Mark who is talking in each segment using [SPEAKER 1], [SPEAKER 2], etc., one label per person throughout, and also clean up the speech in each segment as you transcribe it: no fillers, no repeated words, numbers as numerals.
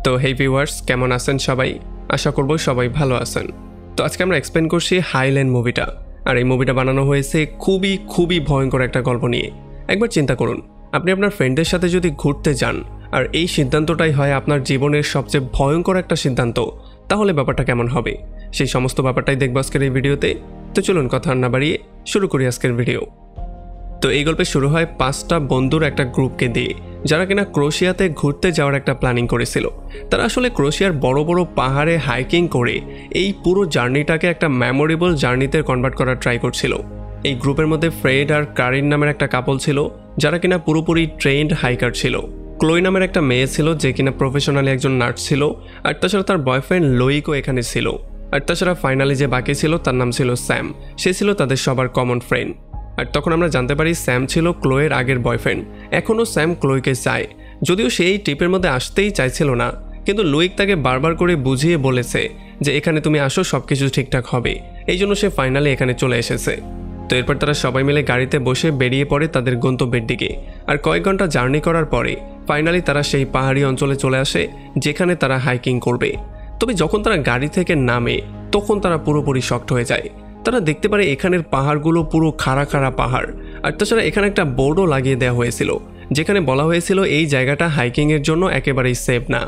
[SPEAKER 1] তো হেই ভিউয়ার্স, কেমন আছেন সবাই? আশা করব সবাই ভালো আছেন। তো আজকে আমরা এক্সপ্লেন করছি হাইল্যান্ড মুভিটা। আর এই মুভিটা বানানো হয়েছে খুবই ভয়ঙ্কর একটা গল্প নিয়ে। একবার চিন্তা করুন, আপনি আপনার ফ্রেন্ডের সাথে যদি ঘুরতে যান আর এই সিদ্ধান্তটাই হয় আপনার জীবনের সবচেয়ে ভয়ঙ্কর একটা সিদ্ধান্ত, তাহলে ব্যাপারটা কেমন হবে? সেই সমস্ত ব্যাপারটাই দেখব আজকের এই ভিডিওতে। তো চলুন কথা আর না বাড়িয়ে শুরু করি আজকের ভিডিও। তো এই গল্পে শুরু হয় 5টা বন্ধুর একটা গ্রুপকে দিয়ে, যারা কিনা ক্রোয়েশিয়াতে ঘুরতে যাওয়ার একটা প্ল্যানিং করেছিল। তারা আসলে ক্রোয়েশিয়ার বড় বড় পাহাড়ে হাইকিং করে এই পুরো জার্নিটাকে একটা মেমোরেবল জার্নিতে কনভার্ট করার ট্রাই করছিল। এই গ্রুপের মধ্যে ফ্রেড আর কারিন নামের একটা কাপল ছিল, যারা কিনা পুরোপুরি ট্রেন্ড হাইকার ছিল। ক্লোই নামের একটা মেয়ে ছিল, যে কিনা প্রফেশনালি একজন নার্স ছিল। আর তাছাড়া তার বয়ফ্রেন্ড লোইকও এখানে ছিল। আর তাছাড়া ফাইনালি যে বাকি ছিল তার নাম ছিল স্যাম। সে ছিল তাদের সবার কমন ফ্রেন্ড। আর তখন আমরা জানতে পারি স্যাম ছিল ক্লোয়ের আগের বয়ফ্রেন্ড। এখনও স্যাম ক্লোইকে চায়, যদিও সে এই ট্রিপের মধ্যে আসতেই চাইছিল না। কিন্তু লুইক তাকে বারবার করে বুঝিয়ে বলেছে যে এখানে তুমি আসো, সব কিছু ঠিকঠাক হবে। এই জন্য সে ফাইনালি এখানে চলে এসেছে। তো এরপর তারা সবাই মিলে গাড়িতে বসে বেরিয়ে পড়ে তাদের গন্তব্যের দিকে। আর কয়েক ঘন্টা জার্নি করার পরে ফাইনালি তারা সেই পাহাড়ি অঞ্চলে চলে আসে, যেখানে তারা হাইকিং করবে। তবে যখন তারা গাড়ি থেকে নামে, তখন তারা পুরোপুরি শকড হয়ে যায়। তারা দেখতে পারে এখানের পাহাড়গুলো পুরো খাড়া পাহাড়। আর তাছাড়া এখানে একটা বোর্ডও লাগিয়ে দেওয়া হয়েছিল, যেখানে বলা হয়েছিল এই জায়গাটা হাইকিংয়ের জন্য একেবারেই সেফ না।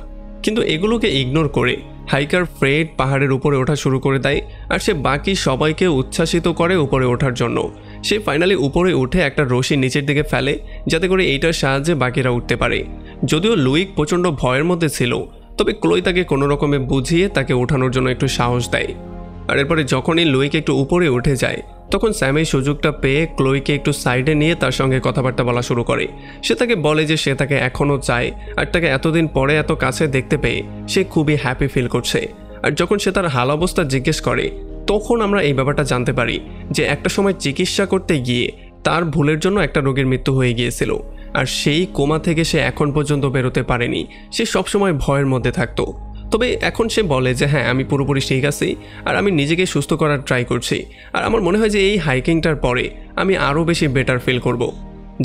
[SPEAKER 1] কিন্তু এগুলোকে ইগনোর করে হাইকার ফ্রেড পাহাড়ের উপরে ওঠা শুরু করে দেয়। আর সে বাকি সবাইকে উচ্ছ্বাসিত করে উপরে ওঠার জন্য। সে ফাইনালি উপরে উঠে একটা রশি নিচের দিকে ফেলে, যাতে করে এইটার সাহায্যে বাকিরা উঠতে পারে। যদিও লুইক প্রচণ্ড ভয়ের মধ্যে ছিল, তবে ক্লোই তাকে কোনো রকমে বুঝিয়ে তাকে ওঠানোর জন্য একটু সাহস দেয়। আর এরপরে যখনই লুইক একটু উপরে উঠে যায়, তখন স্যাম এই সুযোগটা পেয়ে ক্লোইকে একটু সাইডে নিয়ে তার সঙ্গে কথাবার্তা বলা শুরু করে। সে তাকে বলে যে সে তাকে এখনও চায়, আর তাকে এতদিন পরে এত কাছে দেখতে পেয়ে সে খুবই হ্যাপি ফিল করছে। আর যখন সে তার হাল অবস্থা জিজ্ঞেস করে, তখন আমরা এই ব্যাপারটা জানতে পারি যে একটা সময় চিকিৎসা করতে গিয়ে তার ভুলের জন্য একটা রোগীর মৃত্যু হয়ে গিয়েছিল। আর সেই কোমা থেকে সে এখন পর্যন্ত বেরোতে পারেনি। সে সবসময় ভয়ের মধ্যে থাকতো। তবে এখন সে বলে যে হ্যাঁ, আমি পুরোপুরি ঠিক আছি, আর আমি নিজেকে সুস্থ করার ট্রাই করছি। আর আমার মনে হয় যে এই হাইকিংটার পরে আমি আরও বেশি বেটার ফিল করব।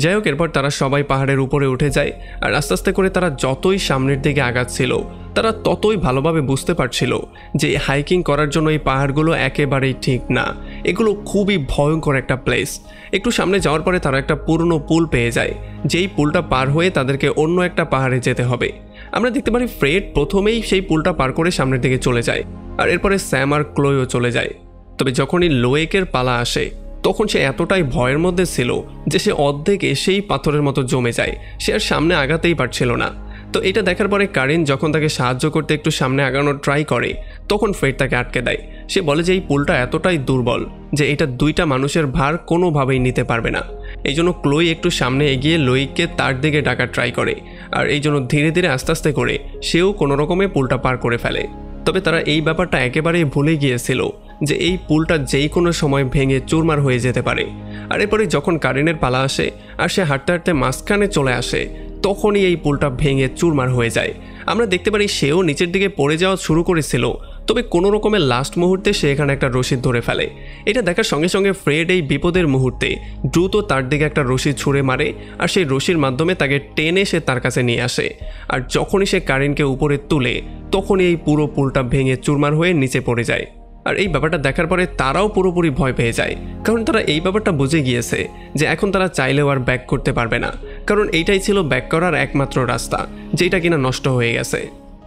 [SPEAKER 1] যাই হোক, এরপর তারা সবাই পাহাড়ের উপরে উঠে যায়। আর আস্তে আস্তে করে তারা যতই সামনের দিকে আগাচ্ছিল, তারা ততই ভালোভাবে বুঝতে পারছিল যে হাইকিং করার জন্য এই পাহাড়গুলো একেবারেই ঠিক না। এগুলো খুবই ভয়ঙ্কর একটা প্লেস। একটু সামনে যাওয়ার পরে তারা একটা পুরনো পুল পেয়ে যায়, যেই পুলটা পার হয়ে তাদেরকে অন্য একটা পাহাড়ে যেতে হবে। আমরা দেখতে পারি ফ্রেড প্রথমেই সেই পুলটা পার করে সামনের দিকে চলে যায়, আর এরপরে স্যাম আর ক্লোইও চলে যায়। তবে যখনই লোয়েকের পালা আসে, তখন সে এতটাই ভয়ের মধ্যে ছিল যে সে অর্ধেক এসেই পাথরের মতো জমে যায়। সে আর সামনে আগাতেই পারছিল না। তো এটা দেখার পরে কারিন যখন তাকে সাহায্য করতে একটু সামনে আগানোর ট্রাই করে, তখন ফ্রেড তাকে আটকে দেয়। সে বলে যে এই পুলটা এতটাই দুর্বল যে এটা 2টা মানুষের ভার কোনোভাবেই নিতে পারবে না। এই জন্য ক্লোই একটু সামনে এগিয়ে লুইককে তার দিকে ডাকার ট্রাই করে। আর এই জন্য ধীরে ধীরে আস্তে আস্তে করে সেও কোনো রকমে পুলটা পার করে ফেলে। তবে তারা এই ব্যাপারটা একেবারেই ভুলে গিয়েছিল যে এই পুলটা যেই কোনো সময় ভেঙে চুরমার হয়ে যেতে পারে। আর এরপরে যখন কারিনের পালা আসে আর সে হাঁটতে হাঁটতে মাঝখানে চলে আসে, তখনই এই পুলটা ভেঙে চুরমার হয়ে যায়। আমরা দেখতে পারি সেও নিচের দিকে পড়ে যাওয়া শুরু করেছিল, তবে কোনো রকমের লাস্ট মুহূর্তে সে এখানে একটা রশি ধরে ফেলে। এটা দেখার সঙ্গে সঙ্গে ফ্রেড এই বিপদের মুহূর্তে দ্রুত তার দিকে একটা রশি ছুঁড়ে মারে, আর সেই রশির মাধ্যমে তাকে টেনে সে তার কাছে নিয়ে আসে। আর যখনই সে কারিনকে উপরে তুলে, তখনই এই পুরো পুলটা ভেঙে চুরমার হয়ে নিচে পড়ে যায়। আর এই ব্যাপারটা দেখার পরে তারাও পুরোপুরি ভয় পেয়ে যায়, কারণ তারা এই ব্যাপারটা বুঝে গিয়েছে যে এখন তারা চাইলেও আর ব্যাক করতে পারবে না, কারণ এইটাই ছিল ব্যাক করার একমাত্র রাস্তা, যেটা কিনা নষ্ট হয়ে গেছে।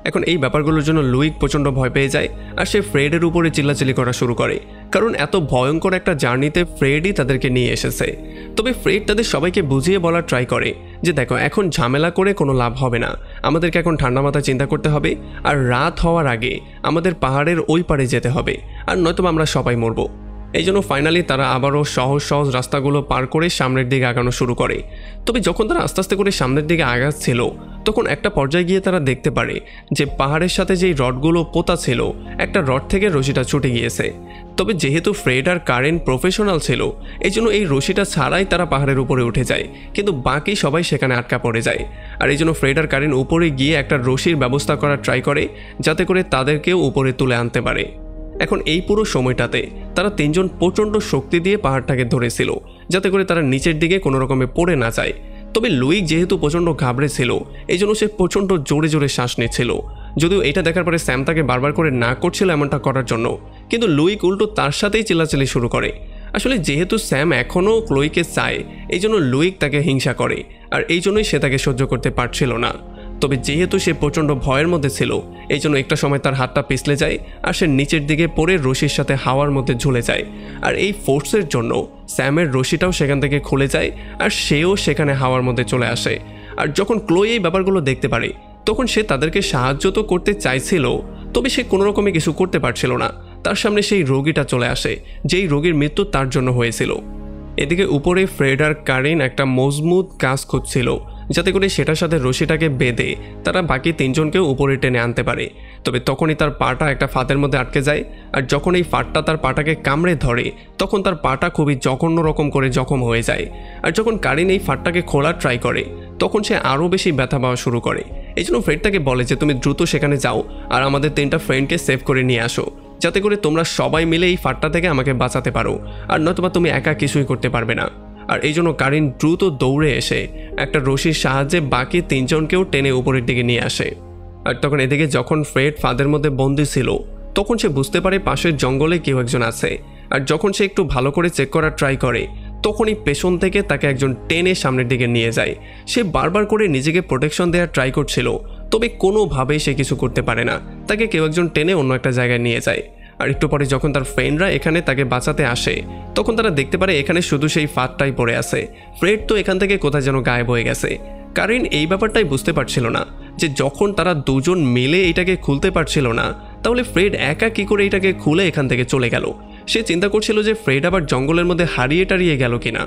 [SPEAKER 1] এখন এই ব্যাপারগুলোর জন্য লুইক প্রচণ্ড ভয় পেয়ে যায়, আর সে ফ্রেডের উপরে চিল্লাচিল্লি করা শুরু করে, কারণ এত ভয়ঙ্কর একটা জার্নিতে ফ্রেডই তাদেরকে নিয়ে এসেছে। তবে ফ্রেড তাদের সবাইকে বুঝিয়ে বলার ট্রাই করে যে দেখো, এখন ঝামেলা করে কোনো লাভ হবে না, আমাদেরকে এখন ঠান্ডা মাথায় চিন্তা করতে হবে। আর রাত হওয়ার আগে আমাদের পাহাড়ের ওই পারে যেতে হবে, আর নয়তো আমরা সবাই মরবো। এই জন্য ফাইনালি তারা আবারও সহজ সহজ রাস্তাগুলো পার করে সামনের দিকে আগানো শুরু করে। তবে যখন তারা আস্তে আস্তে করে সামনের দিকে আগাচ্ছিল, তখন একটা পর্যায়ে গিয়ে তারা দেখতে পারে যে পাহাড়ের সাথে যেই রডগুলো পোতা ছিল, একটা রড থেকে রশিটা ছুটে গিয়েছে। তবে যেহেতু ফ্রেড আর কারেন প্রফেশনাল ছিল, এই জন্য এই রশিটা ছাড়াই তারা পাহাড়ের উপরে উঠে যায়, কিন্তু বাকি সবাই সেখানে আটকা পড়ে যায়। আর এই জন্য ফ্রেড আর কারেন উপরে গিয়ে একটা রশির ব্যবস্থা করার ট্রাই করে, যাতে করে তাদেরকেও উপরে তুলে আনতে পারে। এখন এই পুরো সময়টাতে তারা 3জন প্রচণ্ড শক্তি দিয়ে পাহাড়টাকে ধরেছিল, যাতে করে তারা নিচের দিকে কোনো রকমে পড়ে না যায়। তবে লুইক যেহেতু প্রচণ্ড ঘাবড়ে ছিল, এই জন্য সে প্রচণ্ড জোরে জোরে শ্বাস নিচ্ছিল। যদিও এটা দেখার পরে স্যাম তাকে বারবার করে না করছিল এমনটা করার জন্য, কিন্তু লুইক উল্টো তার সাথেই চিল্লাচিল্লি শুরু করে। আসলে যেহেতু স্যাম এখনও ক্লোইকে চায়, এই জন্য লুইক তাকে হিংসা করে, আর এই জন্যই সে তাকে সহ্য করতে পারছিল না। তবে যেহেতু সে প্রচণ্ড ভয়ের মধ্যে ছিল, এই জন্য একটা সময় তার হাতটা পিছলে যায় আর সে নিচের দিকে পড়ে রশির সাথে হাওয়ার মধ্যে ঝুলে যায়। আর এই ফোর্সের জন্য স্যামের রশিটাও সেখান থেকে খুলে যায় আর সেও সেখানে হাওয়ার মধ্যে চলে আসে। আর যখন ক্লোই এই ব্যাপারগুলো দেখতে পারে, তখন সে তাদেরকে সাহায্য তো করতে চাইছিল, তবে সে কোনো রকমে কিছু করতে পারছিল না। তার সামনে সেই রোগীটা চলে আসে, যেই রোগীর মৃত্যু তার জন্য হয়েছিল। এদিকে উপরে ফ্রেড আর কারিন একটা মজবুত কাজ খুঁজছিল, যাতে করে সেটার সাথে রশিটাকে বেঁধে তারা বাকি তিনজনকেও উপরে টেনে আনতে পারে। তবে তখনই তার পাটা একটা ফাঁদের মধ্যে আটকে যায়, আর যখন এই ফাঁদটা তার পাটাকে কামড়ে ধরে, তখন তার পাটা খুবই জঘন্য রকম করে জখম হয়ে যায়। আর যখন কারিন এই ফাঁদটাকে খোলার ট্রাই করে, তখন সে আরও বেশি ব্যথা পাওয়া শুরু করে। এই জন্য ফ্রেড তাকে বলে যে তুমি দ্রুত সেখানে যাও আর আমাদের 3টা ফ্রেন্ডকে সেভ করে নিয়ে আসো, যাতে করে তোমরা সবাই মিলে এই ফাঁদটা থেকে আমাকে বাঁচাতে পারো, আর নয়তোবা তুমি একা কিছুই করতে পারবে না। আর এই জন্য কারিন দ্রুত দৌড়ে এসে একটা রশির সাহায্যে বাকি 3জনকেও টেনে উপরের দিকে নিয়ে আসে। আর তখন এদিকে যখন ফ্রেড ফাঁদের মধ্যে বন্দি ছিল, তখন সে বুঝতে পারে পাশের জঙ্গলে কেউ একজন আছে। আর যখন সে একটু ভালো করে চেক করার ট্রাই করে, তখনই পেছন থেকে তাকে একজন টেনে সামনের দিকে নিয়ে যায়। সে বারবার করে নিজেকে প্রোটেকশন দেওয়ার ট্রাই করছিল, তবে কোনোভাবেই সে কিছু করতে পারে না। তাকে কেউ একজন টেনে অন্য একটা জায়গায় নিয়ে যায়। আর একটু পরে যখন তার ফ্রেন্ডরা এখানে তাকে বাঁচাতে আসে, তখন তারা দেখতে পারে এখানে শুধু সেই ফাঁদটাই পড়ে আছে। ফ্রেড তো এখান থেকে কোথায় যেন গায়েব হয়ে গেছে। কারিন এই ব্যাপারটাই বুঝতে পারছিল না যে যখন তারা দুজন মিলে এটাকে খুলতে পারছিল না, তাহলে ফ্রেড একা কি করে এটাকে খুলে এখান থেকে চলে গেল। সে চিন্তা করছিল যে ফ্রেড আবার জঙ্গলের মধ্যে হারিয়ে টারিয়ে গেল কিনা।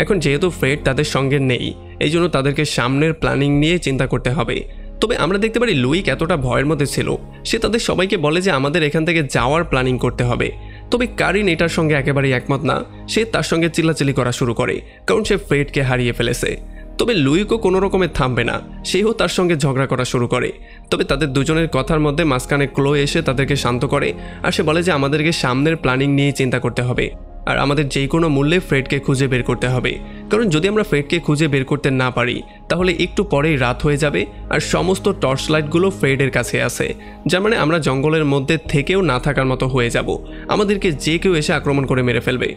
[SPEAKER 1] এখন যেহেতু ফ্রেড তাদের সঙ্গে নেই, এই জন্য তাদেরকে সামনের প্ল্যানিং নিয়ে চিন্তা করতে হবে। তবে আমরা দেখতে পারি লুইক এতটা ভয়ের মধ্যে ছিল, সে তাদের সবাইকে বলে যে আমাদের এখান থেকে যাওয়ার প্ল্যানিং করতে হবে। তবে কারিন এটার সঙ্গে একেবারেই একমত না। সে তার সঙ্গে চিল্লাচিল্লি করা শুরু করে, কারণ সে ফ্রেডকে হারিয়ে ফেলেছে। তবে লুইকও কোনো রকমে থামবে না, সেও তার সঙ্গে ঝগড়া করা শুরু করে। তবে তাদের দুজনের কথার মধ্যে মাঝখানে ক্লো এসে তাদেরকে শান্ত করে, আর সে বলে যে আমাদেরকে সামনের প্ল্যানিং নিয়ে চিন্তা করতে হবে, আর আমাদের যে কোনো মূল্যে ফ্রেডকে খুঁজে বের করতে হবে। কারণ যদি আমরা ফ্রেডকে খুঁজে বের করতে না পারি, তাহলে একটু পরেই রাত হয়ে যাবে আর সমস্ত টর্চ লাইটগুলো ফ্রেডের কাছে আছে, যার মানে আমরা জঙ্গলের মধ্যে থেকেও না থাকার মতো হয়ে যাব। আমাদেরকে যে কেউ এসে আক্রমণ করে মেরে ফেলবে।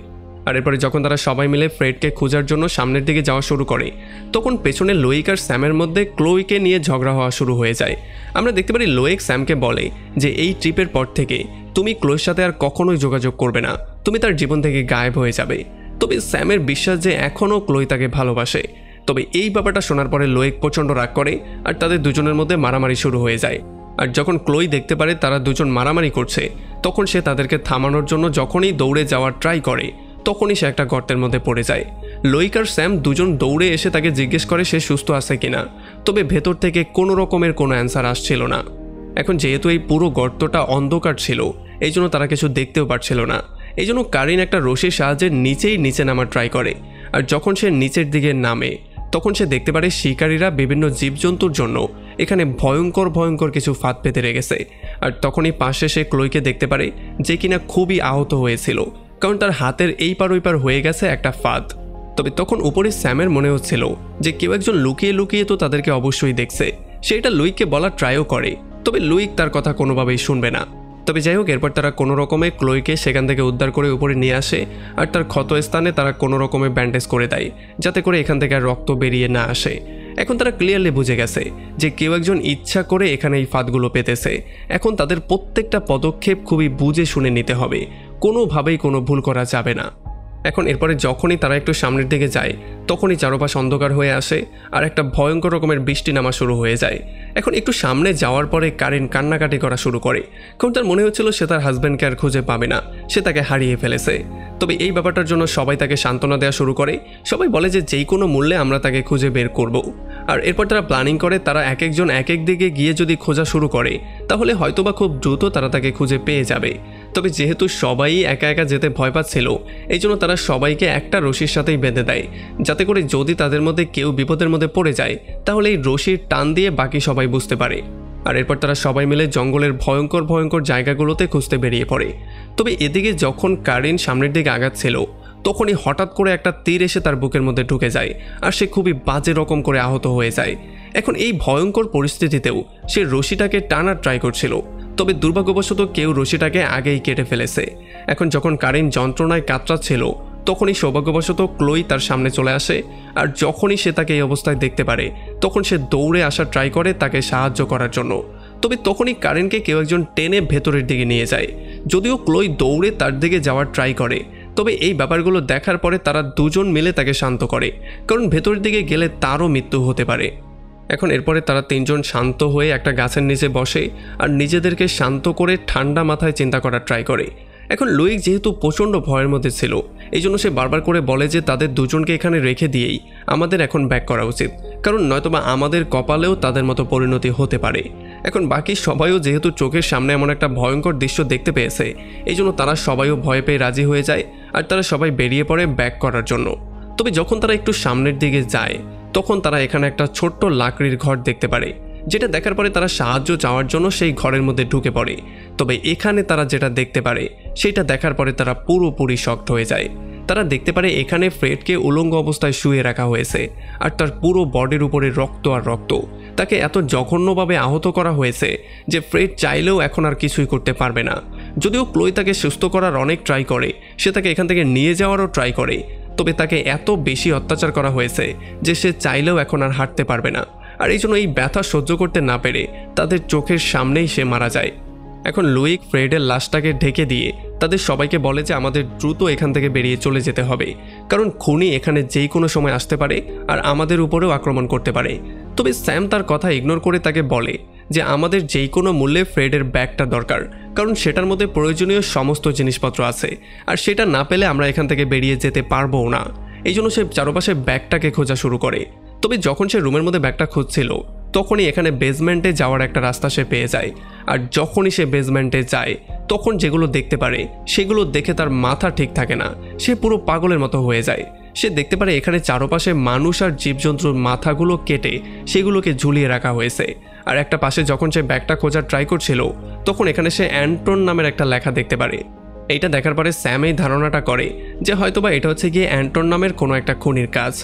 [SPEAKER 1] আর এরপরে যখন তারা সবাই মিলে ফ্রেডকে খোঁজার জন্য সামনের দিকে যাওয়া শুরু করে, তখন পেছনে লোয়েক আর স্যামের মধ্যে ক্লোইকে নিয়ে ঝগড়া হওয়া শুরু হয়ে যায়। আমরা দেখতে পারি লোয়েক স্যামকে বলে যে এই ট্রিপের পর থেকে তুমি ক্লোয়ের সাথে আর কখনোই যোগাযোগ করবে না, তুমি তার জীবন থেকে গায়েব হয়ে যাবে। তবে স্যামের বিশ্বাস যে এখনও ক্লোই তাকে ভালোবাসে। তবে এই ব্যাপারটা শোনার পরে লোয়েক প্রচণ্ড রাগ করে আর তাদের দুজনের মধ্যে মারামারি শুরু হয়ে যায়। আর যখন ক্লোই দেখতে পারে তারা দুজন মারামারি করছে, তখন সে তাদেরকে থামানোর জন্য যখনই দৌড়ে যাওয়ার ট্রাই করে, তখনই সে একটা গর্তের মধ্যে পড়ে যায়। লোইক আর স্যাম দুজন দৌড়ে এসে তাকে জিজ্ঞেস করে সে সুস্থ আছে কিনা, তবে ভেতর থেকে কোনো রকমের কোনো অ্যান্সার আসছিল না। এখন যেহেতু এই পুরো গর্তটা অন্ধকার ছিল, এই জন্য তারা কিছু দেখতেও পারছিল না। এই জন্য কারিন একটা রশির সাহায্যে নিচে নামার ট্রাই করে। আর যখন সে নিচের দিকে নামে, তখন সে দেখতে পারে শিকারীরা বিভিন্ন জীবজন্তুর জন্য এখানে ভয়ঙ্কর কিছু ফাঁদ পেতে রেখেছে। আর তখনই পাশে সে ক্লোইকে দেখতে পারে, যে কিনা খুবই আহত হয়েছিল, কারণ তার হাতের এই পার ওই পার হয়ে গেছে একটা ফাঁদ। তবে তখন উপরে স্যামের মনে হচ্ছিল যে কেউ একজন লুকিয়ে লুকিয়ে তো তাদেরকে অবশ্যই দেখছে। সেটা লুইককে বলার ট্রাইও করে, তবে লুইক তার কথা কোনোভাবেই শুনবে না। তবে যাই হোক, এরপর তারা কোনো রকমে ক্লোইকে সেখান থেকে উদ্ধার করে উপরে নিয়ে আসে, আর তার ক্ষত স্থানে তারা কোনো রকমে ব্যান্ডেজ করে দেয়, যাতে করে এখান থেকে আর রক্ত বেরিয়ে না আসে। এখন তারা ক্লিয়ারলি বুঝে গেছে যে কেউ একজন ইচ্ছা করে এখানে এই ফাঁদগুলো পেতেছে। এখন তাদের প্রত্যেকটা পদক্ষেপ খুবই বুঝে শুনে নিতে হবে, কোনোভাবেই কোনো ভুল করা যাবে না। এখন এরপরে যখনই তারা একটু সামনের দিকে যায়, তখনই চারপাশ অন্ধকার হয়ে আসে আর একটা ভয়ঙ্কর রকমের বৃষ্টি নামা শুরু হয়ে যায়। এখন একটু সামনে যাওয়ার পরে কারিন কান্নাকাটি করা শুরু করে, কারণ তার মনে হচ্ছিল সে তার হাজব্যান্ডকে আর খুঁজে পাবে না, সে তাকে হারিয়ে ফেলেছে। তবে এই ব্যাপারটার জন্য সবাই তাকে সান্ত্বনা দেওয়া শুরু করে। সবাই বলে যে যেই কোনো মূল্যে আমরা তাকে খুঁজে বের করব। আর এরপর তারা প্ল্যানিং করে তারা এক একজন এক এক দিকে গিয়ে যদি খোঁজা শুরু করে, তাহলে হয়তোবা খুব দ্রুত তারা তাকে খুঁজে পেয়ে যাবে। তবে যেহেতু সবাই একা একা যেতে ভয় পাচ্ছিল, এই জন্য তারা সবাইকে একটা রশির সাথেই বেঁধে দেয়, যাতে করে যদি তাদের মধ্যে কেউ বিপদের মধ্যে পড়ে যায়, তাহলে এই রশির টান দিয়ে বাকি সবাই বুঝতে পারে। আর এরপর তারা সবাই মিলে জঙ্গলের ভয়ঙ্কর জায়গাগুলোতে খুঁজতে বেরিয়ে পড়ে। তবে এদিকে যখন কারিন সামনের দিকে আগাচ্ছিল, তখনই হঠাৎ করে একটা তীর এসে তার বুকের মধ্যে ঢুকে যায়, আর সে খুবই বাজে রকম করে আহত হয়ে যায়। এখন এই ভয়ঙ্কর পরিস্থিতিতেও সে রশিটাকে টানার ট্রাই করছিল, তবে দুর্ভাগ্যবশত কেউ রশিটাকে আগেই কেটে ফেলেছে। এখন যখন কারিন যন্ত্রণায় কাতরাচ্ছিল তখনই সৌভাগ্যবশত ক্লোই তার সামনে চলে আসে, আর যখনই সে তাকে এই অবস্থায় দেখতে পারে তখন সে দৌড়ে আসার ট্রাই করে তাকে সাহায্য করার জন্য। তবে তখনই কারিনকে কেউ একজন টেনে ভেতরের দিকে নিয়ে যায়। যদিও ক্লোই দৌড়ে তার দিকে যাওয়ার ট্রাই করে, তবে এই ব্যাপারগুলো দেখার পরে তারা দুজন মিলে তাকে শান্ত করে, কারণ ভেতরের দিকে গেলে তারও মৃত্যু হতে পারে। এখন এরপরে তারা তিনজন শান্ত হয়ে একটা গাছের নিচে বসে আর নিজেদেরকে শান্ত করে ঠান্ডা মাথায় চিন্তা করার ট্রাই করে। এখন লুইক যেহেতু প্রচণ্ড ভয়ের মধ্যে ছিল, এই জন্য সে বারবার করে বলে যে তাদের দুজনকে এখানে রেখে দিয়েই আমাদের এখন ব্যাক করা উচিত, কারণ নয়তোবা আমাদের কপালেও তাদের মতো পরিণতি হতে পারে। এখন বাকি সবাইও যেহেতু চোখের সামনে এমন একটা ভয়ঙ্কর দৃশ্য দেখতে পেয়েছে, এই জন্য তারা সবাইও ভয় পেয়ে রাজি হয়ে যায় আর তারা সবাই বেরিয়ে পড়ে ব্যাক করার জন্য। তবে যখন তারা একটু সামনের দিকে যায় তখন তারা এখানে একটা ছোট্ট লাকড়ির ঘর দেখতে পারে, যেটা দেখার পরে তারা সাহায্য চাওয়ার জন্য সেই ঘরের মধ্যে ঢুকে পড়ে। তবে এখানে তারা যেটা দেখতে পারে সেটা দেখার পরে তারা পুরোপুরি শকড হয়ে যায়। তারা দেখতে পারে এখানে ফ্রেডকে উলঙ্গ অবস্থায় শুয়ে রাখা হয়েছে আর তার পুরো বডির উপরে রক্ত আর রক্ত। তাকে এত জঘন্যভাবে আহত করা হয়েছে যে ফ্রেড চাইলেও এখন আর কিছুই করতে পারবে না। যদিও ক্লোই তাকে সুস্থ করার অনেক ট্রাই করে, সে তাকে এখান থেকে নিয়ে যাওয়ারও ট্রাই করে, তবে তাকে এত বেশি অত্যাচার করা হয়েছে যে সে চাইলেও এখন আর হাঁটতে পারবে না। আর এই জন্য এই ব্যথা সহ্য করতে না পেরে তাদের চোখের সামনেই সে মারা যায়। এখন লুইক ফ্রেডের লাশটাকে ঢেকে দিয়ে তাদের সবাইকে বলে যে আমাদের দ্রুত এখান থেকে বেরিয়ে চলে যেতে হবে, কারণ খুনি এখানে যেই কোনো সময় আসতে পারে আর আমাদের উপরেও আক্রমণ করতে পারে। তবে স্যাম তার কথা ইগনোর করে তাকে বলে যে আমাদের যেই কোনো মূল্যে ফ্রেডের ব্যাগটা দরকার, কারণ সেটার মধ্যে প্রয়োজনীয় সমস্ত জিনিসপত্র আছে আর সেটা না পেলে আমরা এখান থেকে বেরিয়ে যেতে পারবো না। এই জন্য সে চারপাশে ব্যাগটাকে খোঁজা শুরু করে। তবে যখন সে রুমের মধ্যে ব্যাগটা খুঁজছিল তখনই এখানে বেসমেন্টে যাওয়ার একটা রাস্তা সে পেয়ে যায়। আর যখনই সে বেসমেন্টে যায় তখন যেগুলো দেখতে পারে সেগুলো দেখে তার মাথা ঠিক থাকে না, সে পুরো পাগলের মতো হয়ে যায়। সে দেখতে পারে এখানে চারপাশে মানুষ আর জীবজন্তুর মাথাগুলো কেটে সেগুলোকে ঝুলিয়ে রাখা হয়েছে। আর একটা পাশে যখন সে ব্যাগটা খোঁজার ট্রাই করছিল তখন এখানে সে অ্যান্টন নামের একটা লেখা দেখতে পারে। এইটা দেখার পরে স্যাম এই ধারণাটা করে যে হয়তোবা এটা হচ্ছে গিয়ে অ্যান্টন নামের কোনো একটা খুনির কাজ।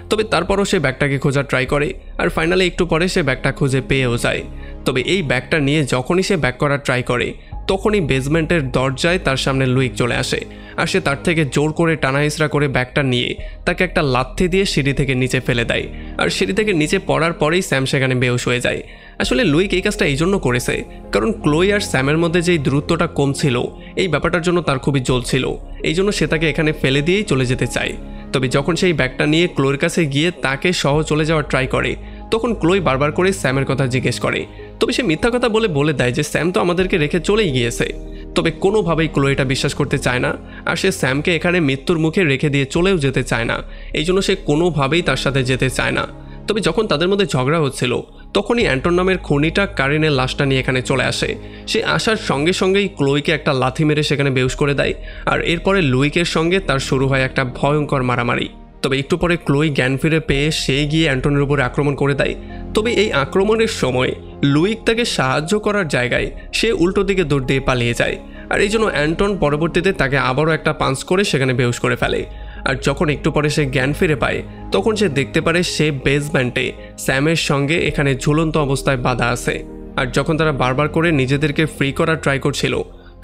[SPEAKER 1] তবে তারপরও সে ব্যাগটাকে খোঁজার ট্রাই করে আর ফাইনালি একটু পরে সে ব্যাগটা খুঁজে পেয়েও যায়। তবে এই ব্যাগটা নিয়ে যখনই সে ব্যাক করার ট্রাই করে তখনই বেসমেন্টের দরজায় তার সামনে লুইক চলে আসে আর সে তার থেকে জোর করে টানাহিসড়া করে ব্যাগটা নিয়ে তাকে একটা লাথি দিয়ে সিঁড়ি থেকে নিচে ফেলে দেয়। আর সিঁড়ি থেকে নিচে পড়ার পরেই স্যাম সেখানে বেহুশ হয়ে যায়। আসলে লুইক এই কাজটা এই জন্য করেছে কারণ ক্লোই আর স্যামের মধ্যে যেই দূরত্বটা কম ছিল এই ব্যাপারটার জন্য তার খুবই জ্বলছিল, এই জন্য সে তাকে এখানে ফেলে দিয়েই চলে যেতে চায়। তবে যখন সেই ব্যাগটা নিয়ে ক্লোয়ের কাছে গিয়ে তাকে সহ চলে যাওয়ার ট্রাই করে তখন ক্লোই বারবার করে স্যামের কথা জিজ্ঞেস করে। তবে সে মিথ্যা কথা বলে দেয় যে স্যাম তো আমাদেরকে রেখে চলেই গিয়েছে। তবে কোনোভাবেই ক্লোই এটা বিশ্বাস করতে চায় না আর সে স্যামকে এখানে মৃত্যুর মুখে রেখে দিয়ে চলেও যেতে চায় না, এই জন্য সে কোনোভাবেই তার সাথে যেতে চায় না। তবে যখন তাদের মধ্যে ঝগড়া হচ্ছিল তখনই অ্যান্টন নামের খুনিটা কারিনের লাশটা নিয়ে এখানে চলে আসে। সে আসার সঙ্গে সঙ্গেই ক্লোইকে একটা লাথি মেরে সেখানে বেহুশ করে দেয় আর এরপরে লুইকের সঙ্গে তার শুরু হয় একটা ভয়ঙ্কর মারামারি। তবে একটু পরে ক্লোই জ্ঞান ফিরে পেয়ে সে গিয়ে অ্যান্টনের উপরে আক্রমণ করে দেয়। তবে এই আক্রমণের সময় লুইক তাকে সাহায্য করার জায়গায় সে উল্টো দিকে দৌড় দিয়ে পালিয়ে যায় আর এই জন্য অ্যান্টন পরবর্তীতে তাকে আবারও একটা পাঞ্চ করে সেখানে বেহুশ করে ফেলে। আর যখন একটু পরে সে জ্ঞান ফিরে পায় তখন সে দেখতে পারে সে বেসমেন্টে স্যামের সঙ্গে এখানে ঝুলন্ত অবস্থায় বাঁধা আছে। আর যখন তারা বারবার করে নিজেদেরকে ফ্রি করার ট্রাই করছিল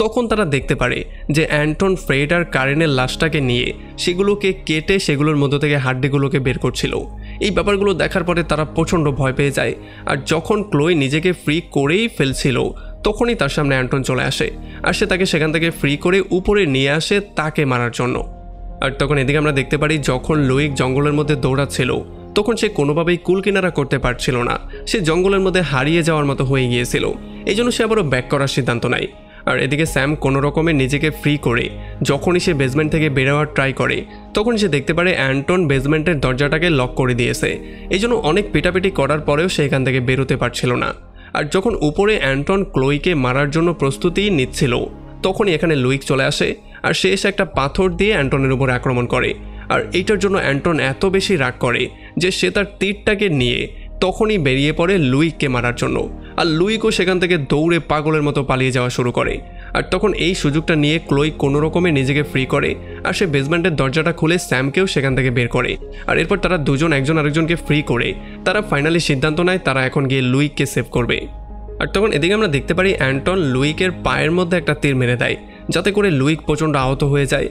[SPEAKER 1] তখন তারা দেখতে পারে যে অ্যান্টন ফ্রেড আর কারিনের লাশটাকে নিয়ে সেগুলোকে কেটে সেগুলোর মধ্য থেকে হাড্ডিগুলোকে বের করছিল। এই ব্যাপারগুলো দেখার পরে তারা প্রচণ্ড ভয় পেয়ে যায়। আর যখন ক্লোই নিজেকে ফ্রি করেই ফেলছিল তখনই তার সামনে অ্যান্টন চলে আসে আর সে তাকে সেখান থেকে ফ্রি করে উপরে নিয়ে আসে তাকে মারার জন্য। আর তখন এদিকে আমরা দেখতে পারি যখন লুইক জঙ্গলের মধ্যে দৌড়াচ্ছিল তখন সে কোনোভাবেই কুল কিনারা করতে পারছিল না, সে জঙ্গলের মধ্যে হারিয়ে যাওয়ার মতো হয়ে গিয়েছিল, এই জন্য সে আবারও ব্যাক করার সিদ্ধান্ত নেয়। আর এদিকে স্যাম কোনো রকমে নিজেকে ফ্রি করে যখনই সে বেসমেন্ট থেকে বেরোয়ার ট্রাই করে তখন সে দেখতে পারে অ্যান্টন বেসমেন্টের দরজাটাকে লক করে দিয়েছে, এই জন্য অনেক পিটাপিটি করার পরেও সে এখান থেকে বেরোতে পারছিল না। আর যখন উপরে অ্যান্টন ক্লোইকে মারার জন্য প্রস্তুতি নিচ্ছিল তখনই এখানে লুইক চলে আসে আর সে এসে একটা পাথর দিয়ে অ্যান্টনের উপর আক্রমণ করে। আর এইটার জন্য অ্যান্টন এত বেশি রাগ করে যে সে তার তীরটাকে নিয়ে তখনই বেরিয়ে পড়ে লুইককে মারার জন্য। আর লুইকও সেখান থেকে দৌড়ে পাগলের মতো পালিয়ে যাওয়া শুরু করে। আর তখন এই সুযোগটা নিয়ে ক্লোই কোনো রকমে নিজেকে ফ্রি করে আর সে বেসমেন্টের দরজাটা খুলে স্যামকেও সেখান থেকে বের করে। আর এরপর তারা দুজন একজন আরেকজনকে ফ্রি করে তারা ফাইনালি সিদ্ধান্ত নেয় তারা এখন গিয়ে লুইককে সেভ করবে। আর তখন এদিকে আমরা দেখতে পারি অ্যান্টন লুইকের পায়ের মধ্যে একটা তীর মেরে দেয়, যাতে করে লুইক প্রচণ্ড আহত হয়ে যায়।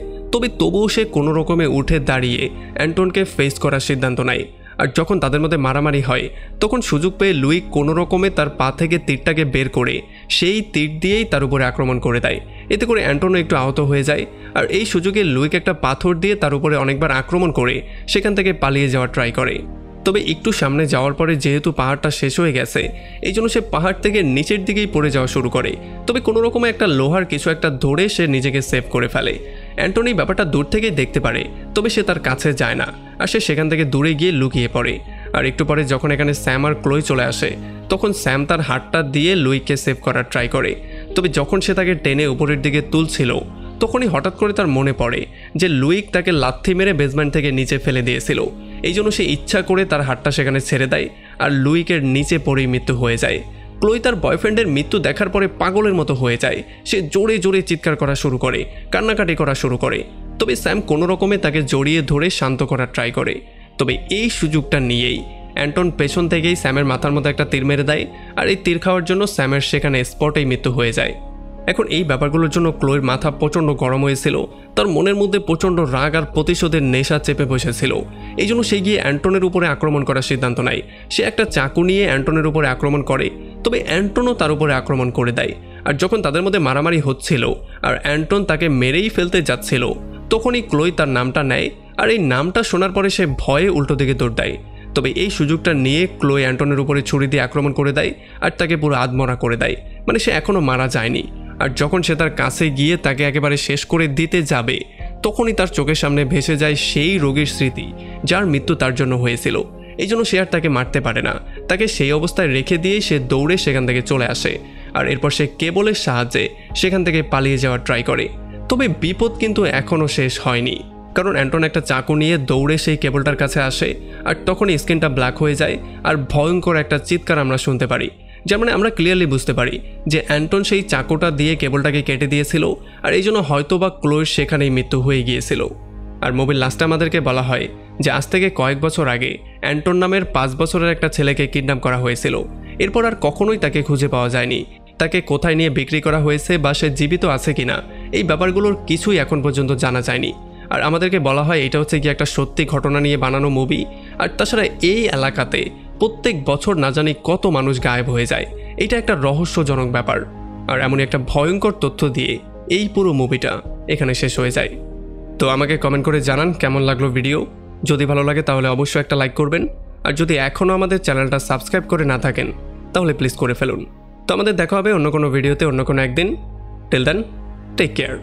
[SPEAKER 1] তবুও সে কোনো রকমে উঠে দাঁড়িয়ে অ্যান্টনকে ফেস করার সিদ্ধান্ত নেয়। আর যখন তাদের মধ্যে মারামারি হয় তখন সুযোগ পেয়ে লুইক কোনো রকমে তার পা থেকে তীরটাকে বের করে সেই তীর দিয়েই তার উপরে আক্রমণ করে দেয়। এতে করে অ্যান্টনও একটু আহত হয়ে যায়। আর এই সুযোগে লুইক একটা পাথর দিয়ে তার উপরে অনেকবার আক্রমণ করে সেখান থেকে পালিয়ে যাওয়ার ট্রাই করে। তবে একটু সামনে যাওয়ার পরে যেহেতু পাহাড়টা শেষ হয়ে গেছে এই জন্য সে পাহাড় থেকে নিচের দিকেই পড়ে যাওয়া শুরু করে। তবে কোনো রকমে একটা লোহার কিছু একটা ধরে সে নিজেকে সেভ করে ফেলে। অ্যান্টনি ব্যাপারটা দূর থেকেই দেখতে পারে, তবে সে তার কাছে যায় না আর সে সেখান থেকে দূরে গিয়ে লুকিয়ে পড়ে। আর একটু পরে যখন এখানে স্যাম আর ক্লোই চলে আসে তখন স্যাম তার হাতটা দিয়ে লুইককে সেভ করার ট্রাই করে। তবে যখন সে তাকে টেনে উপরের দিকে তুলছিল তখনই হঠাৎ করে তার মনে পড়ে যে লুইক তাকে লাথি মেরে বেসমেন্ট থেকে নিচে ফেলে দিয়েছিল। এই জন্য সে ইচ্ছা করে তার হাতটা সেখানে ছেড়ে দেয় আর লুইকের নিচে পড়েই মৃত্যু হয়ে যায়। ক্লোই তার বয়ফ্রেন্ডের মৃত্যু দেখার পরে পাগলের মতো হয়ে যায়। সে জোরে জোরে চিৎকার করা শুরু করে, কান্নাকাটি করা শুরু করে। তবে স্যাম কোনো রকমে তাকে জড়িয়ে ধরে শান্ত করার ট্রাই করে। তবে এই সুযোগটা নিয়েই অ্যান্টন পেছন থেকেই স্যামের মাথার মধ্যে একটা তীর মেরে দেয় আর এই তীর খাওয়ার জন্য স্যামের সেখানে স্পটেই মৃত্যু হয়ে যায়। এখন এই ব্যাপারগুলোর জন্য ক্লোয়ের মাথা প্রচণ্ড গরম হয়েছিল, তার মনের মধ্যে প্রচণ্ড রাগ আর প্রতিশোধের নেশা চেপে বসেছিল। এই জন্য সে গিয়ে অ্যান্টনের উপরে আক্রমণ করার সিদ্ধান্ত নেয়। সে একটা চাকু নিয়ে অ্যান্টনের উপরে আক্রমণ করে, তবে অ্যান্টনও তার উপরে আক্রমণ করে দেয়। আর যখন তাদের মধ্যে মারামারি হচ্ছিল আর অ্যান্টন তাকে মেরেই ফেলতে যাচ্ছিল তখনই ক্লোই তার নামটা নেয় আর এই নামটা শোনার পরে সে ভয়ে উল্টো দিকে দৌড় দেয়। তবে এই সুযোগটা নিয়ে ক্লোই অ্যান্টনের উপরে ছুরি দিয়ে আক্রমণ করে দেয় আর তাকে পুরো আধমরা করে দেয়, মানে সে এখনও মারা যায়নি। আর যখন সে তার কাছে গিয়ে তাকে একেবারে শেষ করে দিতে যাবে তখনই তার চোখের সামনে ভেসে যায় সেই রোগীর স্মৃতি যার মৃত্যু তার জন্য হয়েছিল। এই জন্য সে আর তাকে মারতে পারে না, তাকে সেই অবস্থায় রেখে দিয়ে সে দৌড়ে সেখান থেকে চলে আসে। আর এরপর সে কেবলের সাহায্যে সেখান থেকে পালিয়ে যাওয়ার ট্রাই করে। তবে বিপদ কিন্তু এখনও শেষ হয়নি, কারণ অ্যান্টন একটা চাকু নিয়ে দৌড়ে সেই কেবলটার কাছে আসে আর তখনই স্ক্রিনটা ব্ল্যাক হয়ে যায় আর ভয়ঙ্কর একটা চিৎকার আমরা শুনতে পারি। যার মানে আমরা ক্লিয়ারলি বুঝতে পারি যে অ্যান্টন সেই চাকুটা দিয়ে কেবলটাকে কেটে দিয়েছিল আর এই জন্য হয়তো বা ক্লোয়ের সেখানেই মৃত্যু হয়ে গিয়েছিল। আর মুভির লাস্টে আমাদেরকে বলা হয় যে আজ থেকে কয়েক বছর আগে অ্যান্টন নামের 5 বছরের একটা ছেলেকে কিডন্যাপ করা হয়েছিল। এরপর আর কখনোই তাকে খুঁজে পাওয়া যায়নি। তাকে কোথায় নিয়ে বিক্রি করা হয়েছে বা সে জীবিত আছে কিনা এই ব্যাপারগুলোর কিছুই এখন পর্যন্ত জানা যায়নি। আর আমাদেরকে বলা হয় এটা হচ্ছে কি একটা সত্যি ঘটনা নিয়ে বানানো মুভি। আর তাছাড়া এই এলাকাতে প্রত্যেক বছর না জানি কত মানুষ গায়েব হয়ে যায়, এটা একটা রহস্যজনক ব্যাপার। আর এমনই একটা ভয়ঙ্কর তথ্য দিয়ে এই পুরো মুভিটা এখানে শেষ হয়ে যায়। তো আমাকে কমেন্ট করে জানান কেমন লাগলো ভিডিও। যদি ভালো লাগে তাহলে অবশ্যই একটা লাইক করবেন, আর যদি এখনও আমাদের চ্যানেলটা সাবস্ক্রাইব করে না থাকেন তাহলে প্লিজ করে ফেলুন। তো আমাদের দেখা হবে অন্য কোনো ভিডিওতে অন্য কোনো একদিন। Till then take care.